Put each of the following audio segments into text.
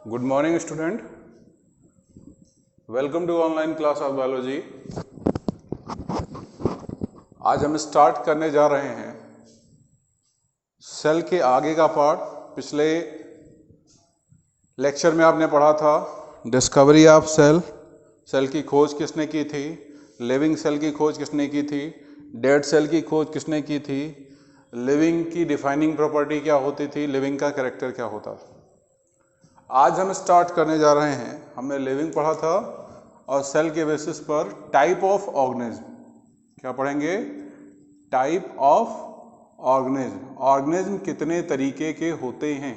Good morning student, welcome to online class of biology. आज हम start करने जा रहे हैं सेल के आगे का पार्ट। पिछले लेक्चर में आपने पढ़ा था डिस्कवरी ऑफ सेल, सेल की खोज किसने की थी, लिविंग सेल की खोज किसने की थी, डेड सेल की खोज किसने की थी, लिविंग की डिफाइनिंग प्रॉपर्टी क्या होती थी, लिविंग का कैरेक्टर क्या होता था। आज हम स्टार्ट करने जा रहे हैं, हमने लिविंग पढ़ा था और सेल के बेसिस पर टाइप ऑफ ऑर्गेनिज्म क्या पढ़ेंगे, टाइप ऑफ ऑर्गेनिज्म। ऑर्गेनिज्म कितने तरीके के होते हैं।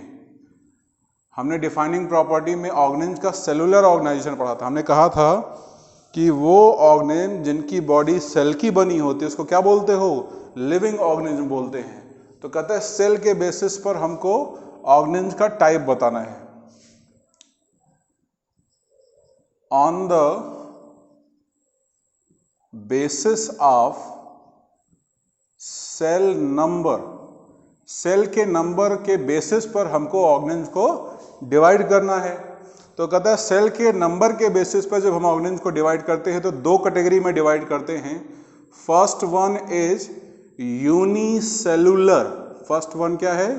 हमने डिफाइनिंग प्रॉपर्टी में ऑर्गेनिज्म का सेलुलर ऑर्गेनाइजेशन पढ़ा था। हमने कहा था कि वो ऑर्गेनिज्म जिनकी बॉडी सेल की बनी होती है उसको क्या बोलते हो, लिविंग ऑर्गेनिज्म बोलते हैं। तो कहते हैं सेल के बेसिस पर हमको ऑर्गेनिज्म का टाइप बताना है। On the basis of cell number, cell के नंबर के बेसिस पर हमको ऑर्गेनिज्म को डिवाइड करना है। तो कहता है सेल के नंबर के बेसिस पर जब हम ऑर्गेनिज्म को डिवाइड करते हैं तो दो कैटेगरी में डिवाइड करते हैं। First one is unicellular. First one क्या है,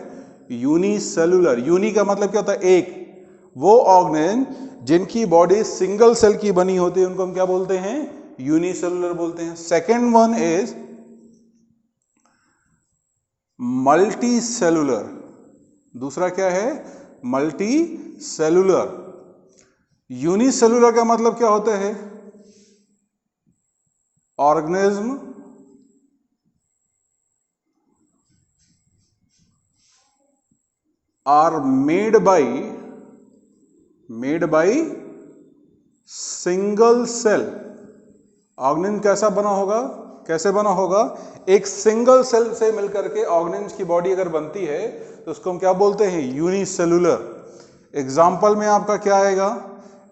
यूनिसेलुलर। यूनि का मतलब क्या होता है, एक। वो ऑर्गेनिज्म जिनकी बॉडी सिंगल सेल की बनी होती है उनको हम क्या बोलते हैं, यूनिसेलुलर बोलते हैं। Second one is multi cellular. दूसरा क्या है, मल्टी सेलुलर। यूनिसेलुलर का मतलब क्या होता है, organism are made by single cell. Organism कैसा बना होगा, कैसे बना होगा, एक सिंगल सेल से मिलकर के ऑर्गेनिज्म की बॉडी अगर बनती है तो उसको हम क्या बोलते हैं, यूनिसेलुलर। एग्जाम्पल में आपका क्या आएगा,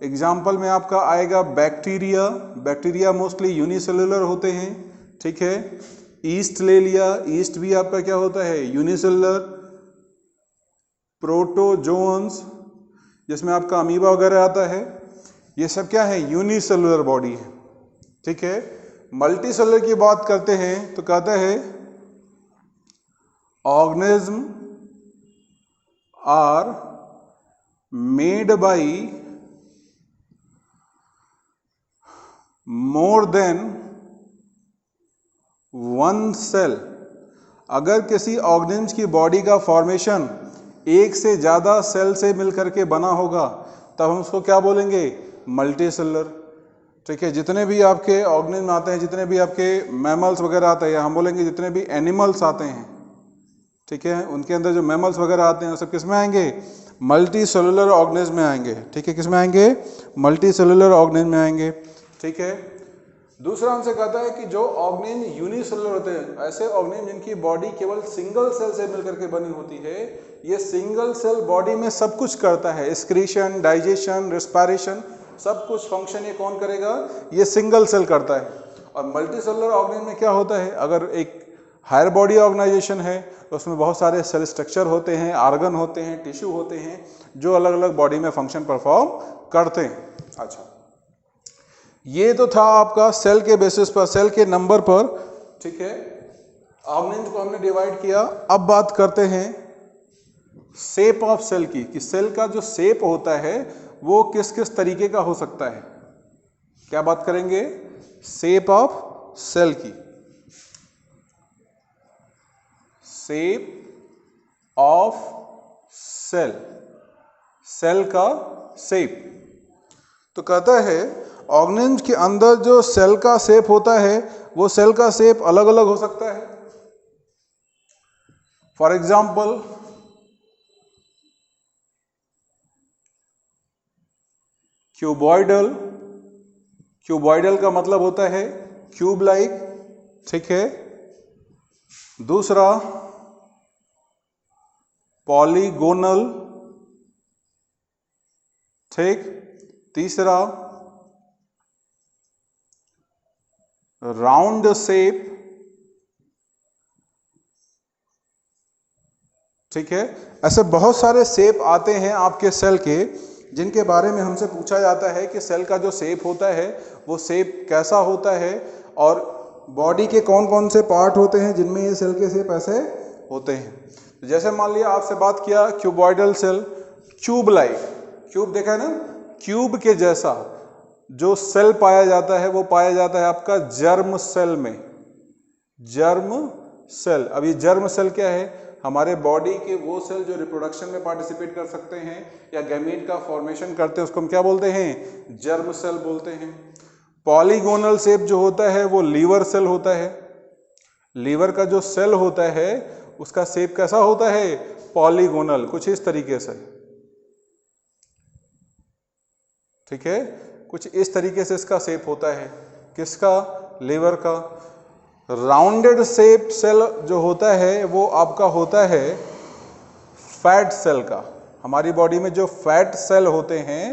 एग्जाम्पल में आपका आएगा बैक्टीरिया। बैक्टीरिया मोस्टली यूनिसेलुलर होते हैं, ठीक है। ईस्ट ले लिया, ईस्ट भी आपका क्या होता है, यूनिसेलुलर। प्रोटोजोन्स जिसमें आपका अमीबा वगैरह आता है, ये सब क्या है, यूनिसेलुलर बॉडी है, ठीक है। मल्टी सेलुलर की बात करते हैं तो कहता है organism are made by more than one cell. अगर किसी ऑर्गेनिज्म की बॉडी का फॉर्मेशन एक से ज्यादा सेल से मिलकर के बना होगा तब हम उसको क्या बोलेंगे, मल्टी सेलुलर, ठीक है। जितने भी आपके ऑर्गेनिज्म आते हैं, जितने भी आपके मैमल्स वगैरह आते हैं, हम बोलेंगे जितने भी एनिमल्स आते हैं, ठीक है, उनके अंदर जो मैमल्स वगैरह आते हैं वो सब किस में आएंगे, मल्टी सेलुलर ऑर्गेनिज्म में आएंगे, ठीक है। किस में आएंगे, मल्टी सेलुलर ऑर्गेनिज्म में आएंगे, ठीक है। दूसरा हमसे कहता है कि जो ऑर्गेनिज्म यूनिसेलुलर होते हैं, ऐसे ऑर्गेनिज्म जिनकी बॉडी केवल सिंगल सेल से मिलकर के बनी होती है, ये सिंगल सेल बॉडी में सब कुछ करता है, एक्सक्रीशन, डाइजेशन, रेस्पिरेशन, सब कुछ फंक्शन ये कौन करेगा, ये सिंगल सेल करता है। और मल्टी सेलुलर ऑर्गेनिज्म में क्या होता है, अगर एक हायर बॉडी ऑर्गेनाइजेशन है तो उसमें बहुत सारे सेल स्ट्रक्चर होते हैं, आर्गन होते हैं, टिश्यू होते हैं जो अलग अलग बॉडी में फंक्शन परफॉर्म करते हैं। अच्छा, ये तो था आपका सेल के बेसिस पर, सेल के नंबर पर, ठीक है। ऑर्गेनिज्म को हमने डिवाइड किया। अब बात करते हैं शेप ऑफ सेल की, कि सेल का जो शेप होता है वो किस किस तरीके का हो सकता है। क्या बात करेंगे, शेप ऑफ सेल की। शेप ऑफ सेल, सेल का शेप। तो कहता है ऑर्गेनिज्म के अंदर जो सेल का शेप होता है वो सेल का शेप अलग अलग हो सकता है। For example, cuboidal. क्यूबॉइडल का मतलब होता है क्यूब लाइक, ठीक है। दूसरा पॉलीगोनल, ठीक। तीसरा राउंड शेप, ठीक है। ऐसे बहुत सारे शेप आते हैं आपके सेल के जिनके बारे में हमसे पूछा जाता है कि सेल का जो शेप होता है वो शेप कैसा होता है, और बॉडी के कौन कौन से पार्ट होते हैं जिनमें ये सेल के शेप ऐसे होते हैं। जैसे मान लिया आपसे बात किया cuboidal cell, cube like, cube देखा है ना, क्यूब के जैसा जो सेल पाया जाता है वो पाया जाता है आपका जर्म सेल में, जर्म सेल। अब ये जर्म सेल क्या है, हमारे बॉडी के वो सेल जो रिप्रोडक्शन में पार्टिसिपेट कर सकते हैं या गैमीट का फॉर्मेशन करते हैं, उसको हम क्या बोलते हैं, जर्म सेल बोलते हैं। पॉलीगोनल शेप जो होता है वो लीवर सेल होता है। लीवर का जो सेल होता है उसका शेप कैसा होता है, पॉलीगोनल, कुछ इस तरीके से, ठीक है, कुछ इस तरीके से इसका शेप होता है। किसका, लीवर का। राउंडेड शेप सेल जो होता है वो आपका होता है फैट सेल का। हमारी बॉडी में जो फैट सेल होते हैं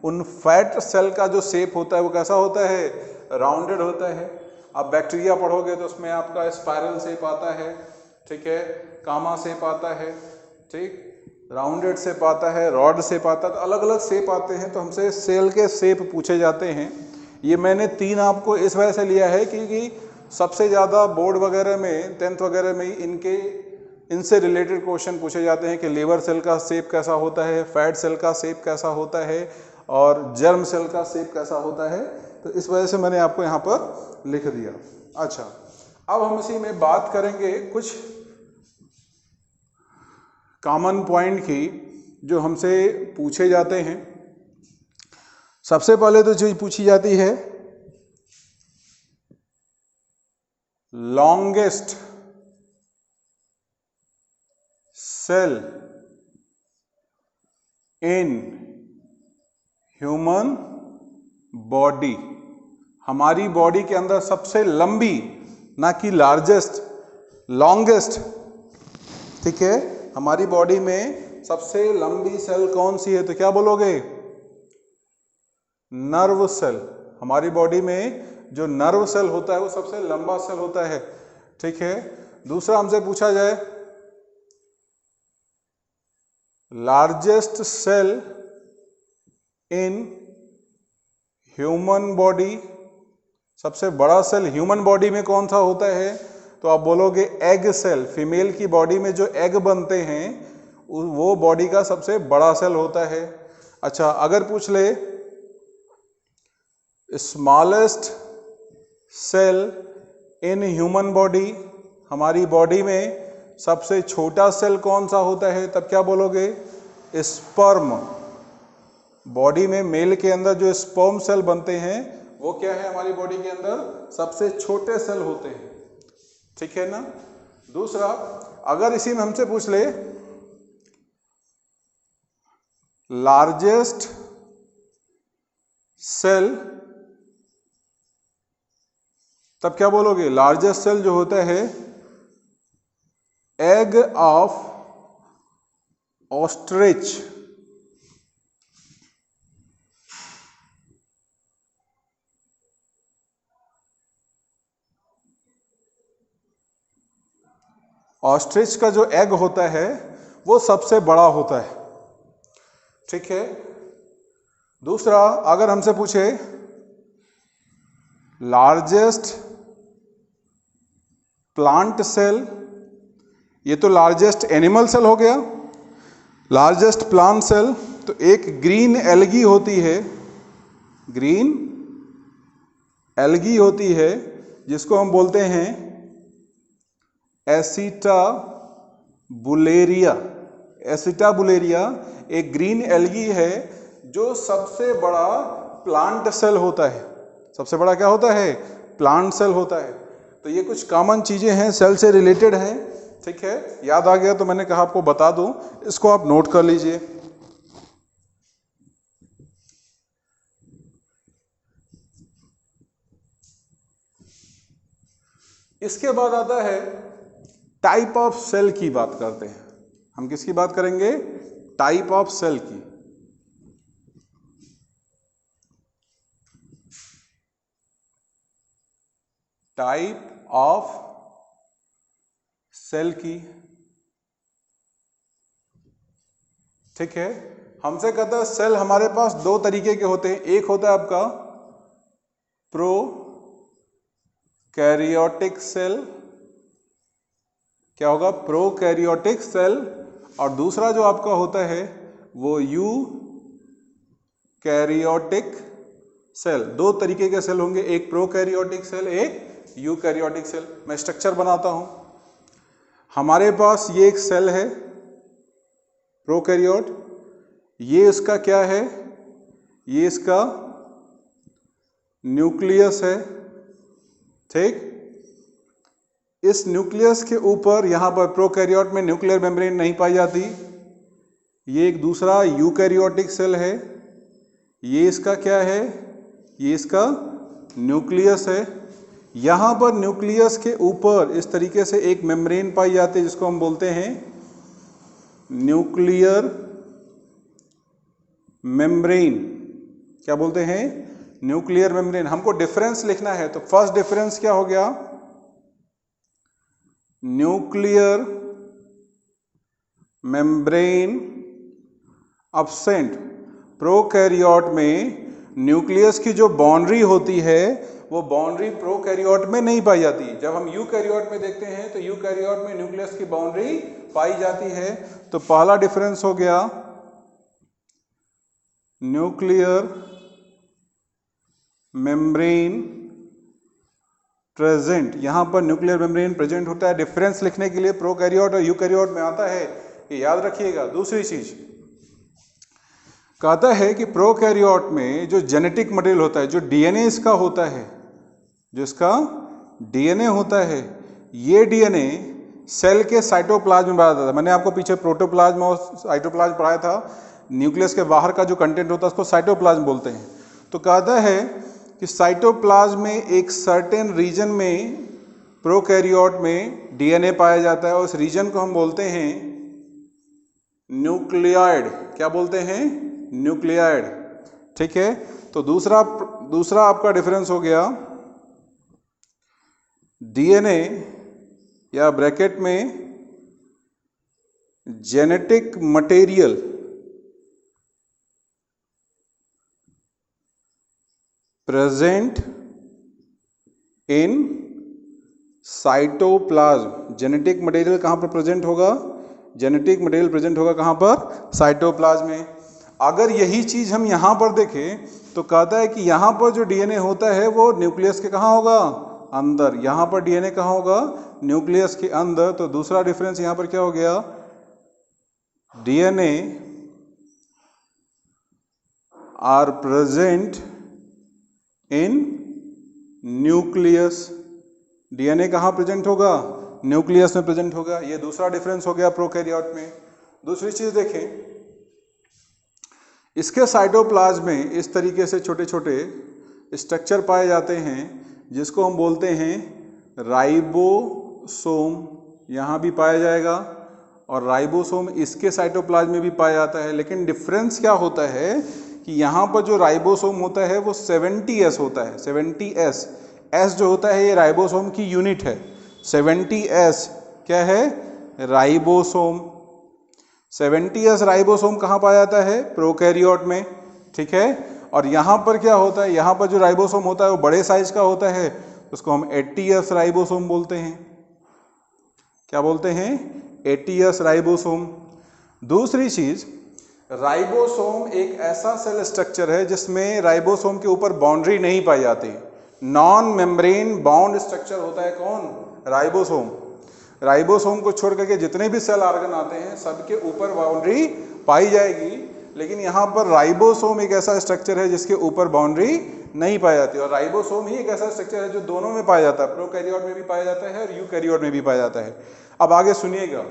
उन फैट सेल का जो शेप होता है वो कैसा होता है, राउंडेड होता है। आप बैक्टीरिया पढ़ोगे तो उसमें आपका स्पाइरल शेप आता है, ठीक है, कामा शेप आता है, ठीक, राउंडेड शेप आता है, रॉड शेप आता है, तो अलग अलग शेप आते हैं। तो हमसे सेल के शेप पूछे जाते हैं। ये मैंने 3 आपको इस वजह से लिया है क्योंकि सबसे ज़्यादा बोर्ड वगैरह में, 10th वगैरह में इनसे रिलेटेड क्वेश्चन पूछे जाते हैं कि लीवर सेल का शेप कैसा होता है, फैट सेल का शेप कैसा होता है और जर्म सेल का शेप कैसा होता है। तो इस वजह से मैंने आपको यहाँ पर लिख दिया। अच्छा, अब हम इसी में बात करेंगे कुछ कॉमन पॉइंट की जो हमसे पूछे जाते हैं। सबसे पहले तो चीज पूछी जाती है longest cell in human body. हमारी बॉडी के अंदर सबसे लंबी, ना कि लार्जेस्ट, लॉन्गेस्ट, ठीक है, हमारी बॉडी में सबसे लंबी सेल कौन सी है, तो क्या बोलोगे, नर्व सेल। हमारी बॉडी में जो नर्व सेल होता है वो सबसे लंबा सेल होता है, ठीक है। दूसरा हमसे पूछा जाए largest cell in human body, सबसे बड़ा सेल ह्यूमन बॉडी में कौन सा होता है, तो आप बोलोगे एग सेल। फीमेल की बॉडी में जो एग बनते हैं वो बॉडी का सबसे बड़ा सेल होता है। अच्छा, अगर पूछ ले smallest cell in human body, हमारी बॉडी में सबसे छोटा सेल कौन सा होता है, तब क्या बोलोगे, स्पर्म। बॉडी में मेल के अंदर जो स्पर्म सेल बनते हैं वो क्या है, हमारी बॉडी के अंदर सबसे छोटे सेल होते हैं, ठीक है ना। दूसरा, अगर इसी में हमसे पूछ ले लार्जेस्ट सेल, तब क्या बोलोगे, लार्जेस्ट सेल जो होता है एग ऑफ ऑस्ट्रिच। ऑस्ट्रिच का जो एग होता है वो सबसे बड़ा होता है, ठीक है। दूसरा, अगर हमसे पूछे लार्जेस्ट प्लांट सेल, ये तो लार्जेस्ट एनिमल सेल हो गया। लार्जेस्ट प्लांट सेल, तो एक ग्रीन एल्गी होती है, ग्रीन एल्गी होती है जिसको हम बोलते हैं एसिटाबुलेरिया। एसिटाबुलेरिया एक ग्रीन एल्गी है जो सबसे बड़ा प्लांट सेल होता है। सबसे बड़ा क्या होता है, प्लांट सेल होता है। तो ये कुछ कॉमन चीजें हैं, सेल से रिलेटेड हैं, ठीक है। याद आ गया तो मैंने कहा आपको बता दूं, इसको आप नोट कर लीजिए। इसके बाद आता है टाइप ऑफ सेल की बात करते हैं। हम किसकी बात करेंगे, टाइप ऑफ सेल की। टाइप ऑफ सेल की, ठीक है। हमसे कहता है सेल हमारे पास दो तरीके के होते हैं, एक होता है आपका प्रो कैरियोटिक सेल, क्या होगा, प्रो कैरियोटिक सेल, और दूसरा जो आपका होता है वो यू कैरियोटिक सेल। दो तरीके के सेल होंगे, एक प्रो कैरियोटिक सेल, एक यू कैरियोटिक सेल। मैं स्ट्रक्चर बनाता हूं। हमारे पास ये एक सेल है प्रोकैरियोट, ये इसका क्या है, ये इसका न्यूक्लियस है, ठीक। इस न्यूक्लियस के ऊपर यहां पर प्रोकैरियोट में न्यूक्लियर मेम्ब्रेन नहीं पाई जाती। ये एक दूसरा यूकैरियोटिक सेल है, ये इसका क्या है, ये इसका न्यूक्लियस है। यहां पर न्यूक्लियस के ऊपर इस तरीके से एक मेम्ब्रेन पाई जाती है जिसको हम बोलते हैं न्यूक्लियर मेम्ब्रेन। क्या बोलते हैं, न्यूक्लियर मेम्ब्रेन। हमको डिफरेंस लिखना है, तो फर्स्ट डिफरेंस क्या हो गया, न्यूक्लियर मेम्ब्रेन अब्सेंट। प्रोकैरियोट में न्यूक्लियस की जो बाउंड्री होती है वो बाउंड्री प्रोकैरियोट में नहीं पाई जाती। जब हम यूकैरियोट में देखते हैं तो यूकैरियोट में न्यूक्लियस की बाउंड्री पाई जाती है। तो पहला डिफरेंस हो गया न्यूक्लियर मेम्ब्रेन प्रेजेंट, यहां पर न्यूक्लियर मेम्ब्रेन प्रेजेंट होता है। डिफरेंस लिखने के लिए प्रोकैरियोट और यूकैरियोट में आता है, ये याद रखिएगा। दूसरी चीज कहता है कि प्रोकैरियोट में जो जेनेटिक मटेरियल होता है, जो डीएनए इसका होता है, जो इसका डीएनए होता है, ये डीएनए सेल के साइटोप्लाज्म में पाया जाता है। मैंने आपको पीछे प्रोटोप्लाज्म और साइटोप्लाज्म पढ़ाया था। न्यूक्लियस के बाहर का जो कंटेंट होता है उसको साइटोप्लाज्म बोलते हैं। तो कहता है कि साइटोप्लाज्म में एक सर्टेन रीजन में प्रोकैरियोट में डीएनए पाया जाता है और उस रीजन को हम बोलते हैं न्यूक्लियाइड। क्या बोलते हैं, न्यूक्लियाइड, ठीक है। तो दूसरा आपका डिफरेंस हो गया डीएनए या ब्रैकेट में genetic material present in cytoplasm. Genetic material कहां पर प्रेजेंट होगा, जेनेटिक मटेरियल प्रेजेंट होगा कहां पर, साइटोप्लाज्म में। अगर यही चीज हम यहां पर देखें तो कहता है कि यहां पर जो डीएनए होता है वो न्यूक्लियस के कहां होगा, अंदर। यहां पर डीएनए कहां होगा, न्यूक्लियस के अंदर। तो दूसरा डिफरेंस यहां पर क्या हो गया, DNA are present in nucleus. DNA कहां प्रेजेंट होगा, न्यूक्लियस में प्रेजेंट होगा। ये दूसरा डिफरेंस हो गया प्रोकैरियोट में। दूसरी चीज देखें, इसके साइटोप्लाज्म में इस तरीके से छोटे छोटे स्ट्रक्चर पाए जाते हैं जिसको हम बोलते हैं राइबोसोम। यहाँ भी पाया जाएगा और राइबोसोम इसके साइटोप्लाज्म में भी पाया जाता है। लेकिन डिफरेंस क्या होता है कि यहाँ पर जो राइबोसोम होता है वो 70S होता है, 70S। एस जो होता है ये राइबोसोम की यूनिट है। 70S क्या है, राइबोसोम। 70S राइबोसोम कहाँ पाया जाता है, प्रोकैरियोट में, ठीक है। और यहाँ पर क्या होता है, यहाँ पर जो राइबोसोम होता है वो बड़े साइज का होता है, उसको हम 80S राइबोसोम बोलते हैं। क्या बोलते हैं, 80S राइबोसोम। दूसरी चीज, राइबोसोम एक ऐसा सेल स्ट्रक्चर है जिसमें राइबोसोम के ऊपर बाउंड्री नहीं पाई जाती। नॉन मेम्ब्रेन बाउंड स्ट्रक्चर होता है कौन, राइबोसोम। राइबोसोम को छोड़ करके जितने भी सेल ऑर्गन आते हैं सबके ऊपर बाउंड्री पाई जाएगी, लेकिन यहाँ पर राइबोसोम एक ऐसा स्ट्रक्चर है जिसके ऊपर बाउंड्री नहीं पाई जाती। और राइबोसोम ही एक ऐसा स्ट्रक्चर है जो दोनों में पाया जाता है, प्रोकैरियोट में भी पाया जाता है और यूकैरियोट में भी पाया जाता है। अब आगे सुनिएगा,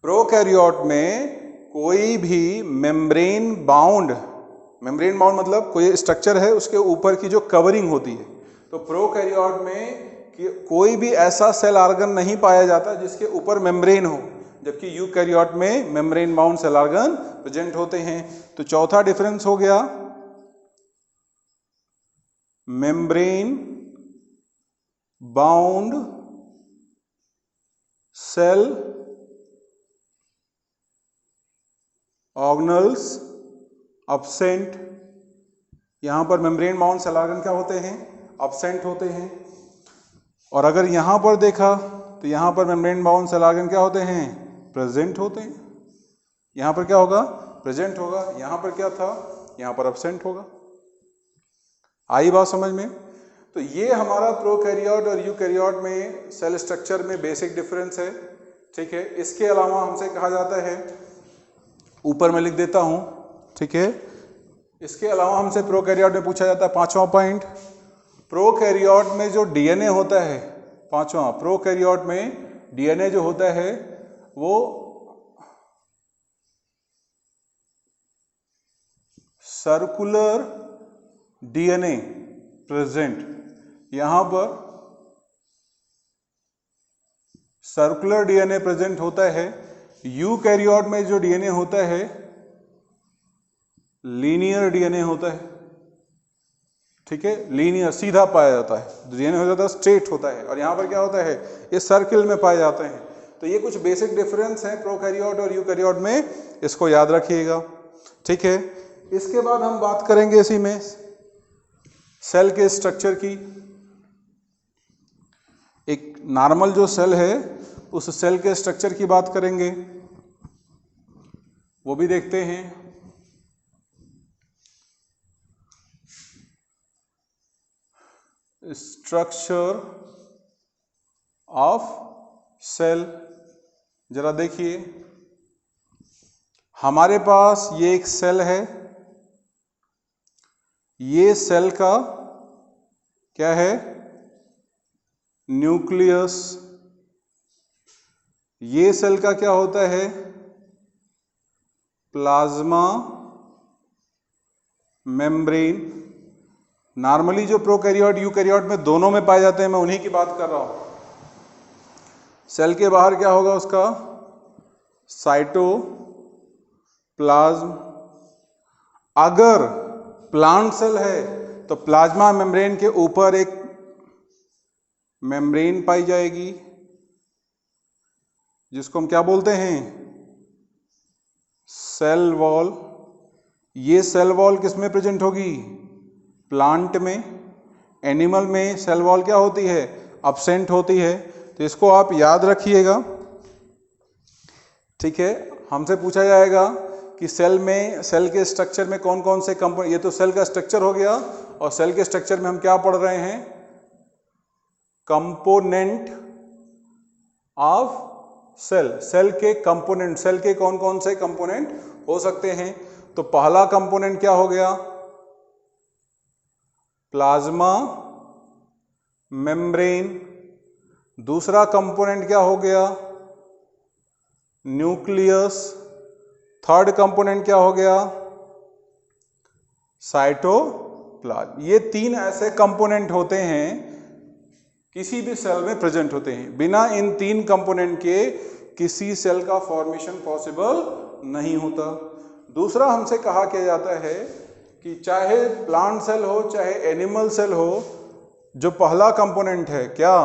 प्रोकैरियोट में कोई भी मेम्ब्रेन बाउंड मतलब कोई स्ट्रक्चर है उसके ऊपर की जो कवरिंग होती है, तो प्रोकैरियोट में कोई भी ऐसा सेल ऑर्गन नहीं पाया जाता जिसके ऊपर मेम्ब्रेन हो, जबकि यूकैरियोट में membrane bound cell organ present होते हैं। तो चौथा डिफरेंस हो गया membrane bound cell organelles absent. यहां पर मेम्ब्रेन बाउंड सेल ऑर्गन क्या होते हैं? अब्सेंट होते हैं। और अगर यहां पर देखा तो यहां पर मेम्ब्रेन बाउंड सेल ऑर्गन क्या होते हैं? प्रेजेंट होते हैं। यहां पर क्या होगा? प्रेजेंट होगा। यहां पर क्या था? यहां पर अब्सेंट होगा। आई बात समझ में? तो ये हमारा प्रोकैरियोट और यूकैरियोट में सेल स्ट्रक्चर में बेसिक डिफरेंस है। ठीक है। इसके अलावा हमसे कहा जाता है, ऊपर मैं लिख देता हूं, ठीक है। इसके अलावा हमसे प्रोकैरियोट में पूछा जाता है 5वां पॉइंट, प्रोकैरियोट में जो डीएनए होता है, 5वां, प्रोकैरियोट में डीएनए जो होता है वो सर्कुलर डीएनए प्रेजेंट। यहां पर सर्कुलर डीएनए प्रेजेंट होता है। यूकैरियोट में जो डीएनए होता है लीनियर डीएनए होता है। ठीक है, लीनियर, सीधा पाया जाता है। डीएनए हो जाता है स्ट्रेट होता है, और यहां पर क्या होता है? ये सर्किल में पाए जाते हैं। तो ये कुछ बेसिक डिफरेंस है प्रोकैरियोट और यूकैरियोट में, इसको याद रखिएगा। ठीक है। इसके बाद हम बात करेंगे इसी में सेल के स्ट्रक्चर की। एक नॉर्मल जो सेल है उस सेल के स्ट्रक्चर की बात करेंगे, वो भी देखते हैं। स्ट्रक्चर ऑफ सेल, जरा देखिए, हमारे पास ये एक सेल है। ये सेल का क्या है? न्यूक्लियस। ये सेल का क्या होता है? Plasma membrane. नॉर्मली जो प्रोकैरियोट यूकैरियोट में दोनों में पाए जाते हैं, मैं उन्हीं की बात कर रहा हूं। सेल के बाहर क्या होगा उसका? साइटोप्लाज्म। अगर प्लांट सेल है तो प्लाज्मा मेम्ब्रेन के ऊपर एक मेम्ब्रेन पाई जाएगी, जिसको हम क्या बोलते हैं? Cell wall. ये सेल वॉल किस में प्रेजेंट होगी? प्लांट में। एनिमल में सेल वॉल क्या होती है? अब्सेंट होती है। तो इसको आप याद रखिएगा। ठीक है। हमसे पूछा जाएगा कि सेल में, सेल के स्ट्रक्चर में कौन कौन से कंपोनेंट, ये तो सेल का स्ट्रक्चर हो गया, और सेल के स्ट्रक्चर में हम क्या पढ़ रहे हैं? Component of cell. सेल के कंपोनेंट, सेल के कौन कौन से कंपोनेंट हो सकते हैं? तो पहला कंपोनेंट क्या हो गया? Plasma membrane. दूसरा कंपोनेंट क्या हो गया? न्यूक्लियस। थर्ड कंपोनेंट क्या हो गया? साइटोप्लाज्म। ये तीन ऐसे कंपोनेंट होते हैं, किसी भी सेल में प्रेजेंट होते हैं। बिना इन तीन कंपोनेंट के किसी सेल का फॉर्मेशन पॉसिबल नहीं होता। दूसरा हमसे कहा किया जाता है कि चाहे प्लांट सेल हो चाहे एनिमल सेल हो, जो पहला कंपोनेंट है क्या?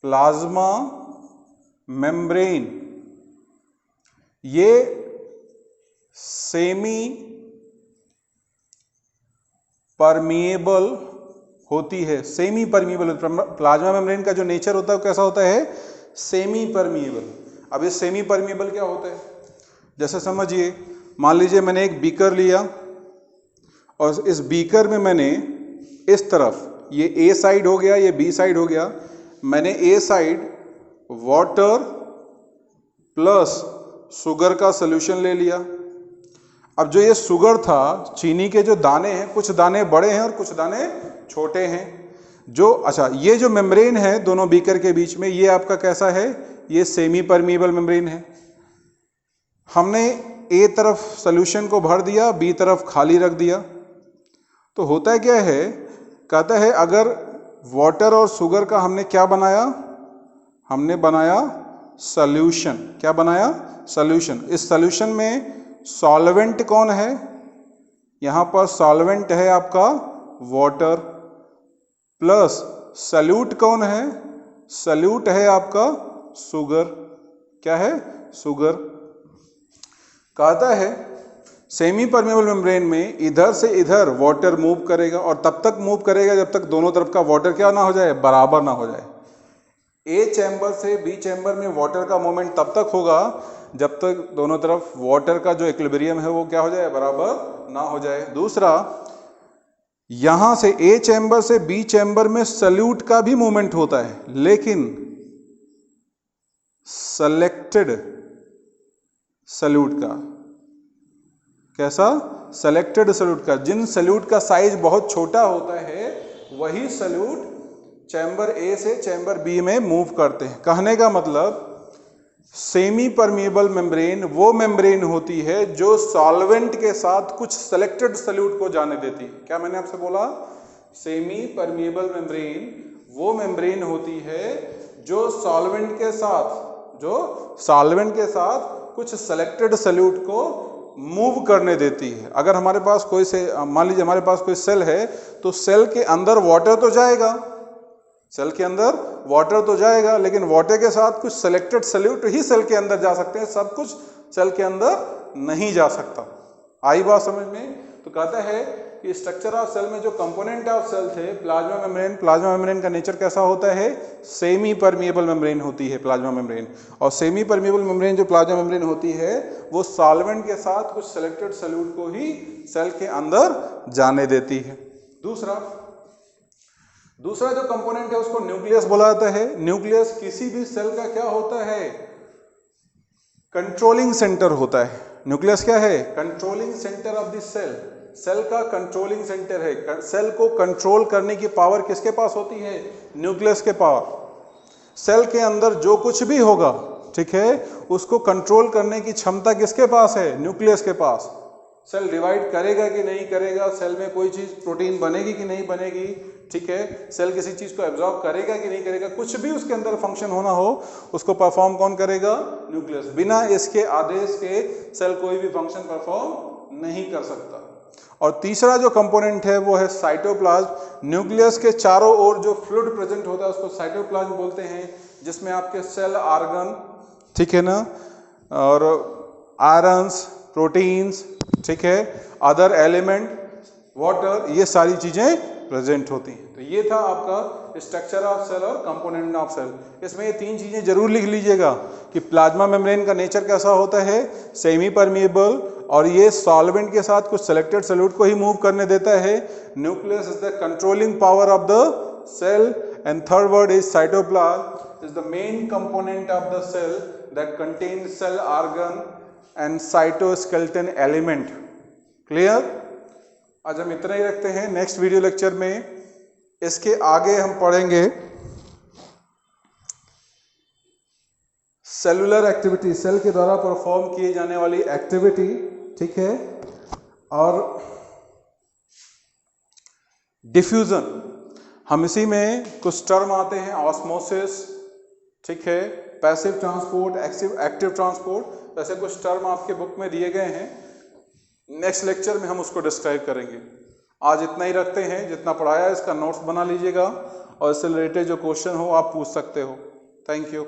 Plasma membrane. ये सेमी परमिएबल होती है। सेमी परमिएबल, प्लाज्मा मेम्ब्रेन का जो नेचर होता है वो कैसा होता है? Semi permeable. अब ये सेमी परमिएबल क्या होता है? जैसे समझिए, मान लीजिए मैंने एक बीकर लिया, और इस बीकर में मैंने इस तरफ, ये ए साइड हो गया, ये बी साइड हो गया, मैंने ए साइड वाटर प्लस शुगर का सॉल्यूशन ले लिया। अब जो ये शुगर था, चीनी के जो दाने हैं, कुछ दाने बड़े हैं और कुछ दाने छोटे हैं। जो अच्छा, ये जो मेम्ब्रेन है दोनों बीकर के बीच में, ये आपका कैसा है? ये सेमी परमिएबल मेम्ब्रेन है। हमने ए तरफ सॉल्यूशन को भर दिया, बी तरफ खाली रख दिया। तो होता क्या है? कहता है अगर वाटर और शुगर का हमने क्या बनाया? हमने बनाया सॉल्यूशन। क्या बनाया? सॉल्यूशन। इस सॉल्यूशन में सॉल्वेंट कौन है? यहां पर सॉल्वेंट है आपका वाटर, प्लस सॉल्यूट कौन है? सॉल्यूट है आपका शुगर। क्या है? शुगर। कहता है सेमी परमेबल मेम्ब्रेन में इधर से इधर वाटर मूव करेगा और तब तक मूव करेगा जब तक दोनों तरफ का वाटर क्या ना हो जाए, बराबर ना हो जाए। ए चैम्बर से बी चैम्बर में वाटर का मूवमेंट तब तक होगा जब तक दोनों तरफ वाटर का जो इक्विलिब्रियम है वो क्या हो जाए, बराबर ना हो जाए। दूसरा, यहां से ए चैम्बर से बी चैम्बर में सल्यूट का भी मूवमेंट होता है, लेकिन सेलेक्टेड सल्यूट का। कैसा? सेलेक्टेड सल्यूट का। जिन सल्यूट का साइज बहुत छोटा होता है वही सल्यूट चैम्बर ए से चैम्बर बी में मूव करते हैं। कहने का मतलब सेमी परमिएबल मेम्ब्रेन वो मेम्ब्रेन होती है जो सॉल्वेंट के साथ कुछ सेलेक्टेड सल्यूट को जाने देती है। क्या मैंने आपसे बोला? सेमी परमिएबल मेम्ब्रेन वो मेम्ब्रेन होती है जो सॉल्वेंट के साथ कुछ सेलेक्टेड सल्यूट को मूव करने देती है। अगर हमारे पास कोई से मान लीजिए हमारे पास कोई सेल है तो सेल के अंदर वाटर तो जाएगा, सेल के अंदर वाटर तो जाएगा, लेकिन वाटर के साथ कुछ सेलेक्टेड सल्यूट ही सेल के अंदर जा सकते हैं, सब कुछ सेल के अंदर नहीं जा सकता। आई बात समझ में? तो कहता है कि स्ट्रक्चर ऑफ सेल में जो कंपोनेंट ऑफ सेल थे प्लाज्मा मेम्ब्रेन, प्लाज्मा मेम्ब्रेन का नेचर कैसा होता है? सेमी परमिएबल मेम्ब्रेन होती है प्लाज्मा मेम्ब्रेन। और सेमी परमिएबल मेम्ब्रेन जो प्लाज्मा मेम्ब्रेन होती है वो सॉल्वेंट के साथ कुछ सेलेक्टेड सल्यूट को ही सेल के अंदर जाने देती है। दूसरा जो कंपोनेंट है उसको न्यूक्लियस बोला जाता है। न्यूक्लियस किसी भी सेल का क्या होता है? कंट्रोलिंग सेंटर होता है। न्यूक्लियस क्या है? Controlling centre of the cell. Cell का कंट्रोलिंग सेंटर है। सेल को कंट्रोल करने की पावर किसके पास होती है? न्यूक्लियस के पास। सेल के अंदर जो कुछ भी होगा, ठीक है, उसको कंट्रोल करने की क्षमता किसके पास है? न्यूक्लियस के पास। सेल डिवाइड करेगा कि नहीं करेगा, सेल में कोई चीज प्रोटीन बनेगी कि नहीं बनेगी, ठीक है, सेल किसी चीज को एब्जॉर्ब करेगा कि नहीं करेगा, कुछ भी उसके अंदर फंक्शन होना हो उसको परफॉर्म कौन करेगा? न्यूक्लियस। बिना इसके आदेश के सेल कोई भी फंक्शन परफॉर्म नहीं कर सकता। और तीसरा जो कंपोनेंट है वो है साइटोप्लाज्म। न्यूक्लियस के चारों ओर जो फ्लूइड प्रेजेंट होता है उसको साइटोप्लाज्म बोलते हैं, जिसमें आपके सेल ऑर्गन, ठीक है ना, और आयरन्स, प्रोटीन्स, ठीक है, अदर एलिमेंट, वाटर, ये सारी चीजें प्रेजेंट होती हैं। तो ये था आपका स्ट्रक्चर ऑफ सेल और कंपोनेंट ऑफ सेल। इसमें ये तीन चीजें जरूर लिख लीजिएगा कि प्लाज्मा मेम्ब्रेन का नेचर कैसा होता है? सेमी परमिएबल, और ये सॉल्वेंट के साथ कुछ सेलेक्टेड सल्यूट को ही मूव करने देता है। Nucleus is the controlling power of the cell, and third word is cytoplasm is the main component of the cell that contain cell organ and cytoskeleton element. Clear? आज हम इतना ही रखते हैं। Next video lecture में इसके आगे हम पढ़ेंगे सेलुलर एक्टिविटी, सेल के द्वारा परफॉर्म किए जाने वाली एक्टिविटी, ठीक है, और डिफ्यूजन। हम इसी में कुछ टर्म आते हैं, ऑस्मोसिस, ठीक है, पैसिव ट्रांसपोर्ट, एक्टिव ट्रांसपोर्ट, वैसे कुछ टर्म आपके बुक में दिए गए हैं। नेक्स्ट लेक्चर में हम उसको डिस्क्राइब करेंगे। आज इतना ही रखते हैं। जितना पढ़ाया है इसका नोट्स बना लीजिएगा और इससे रिलेटेड जो क्वेश्चन हो आप पूछ सकते हो। Thank you.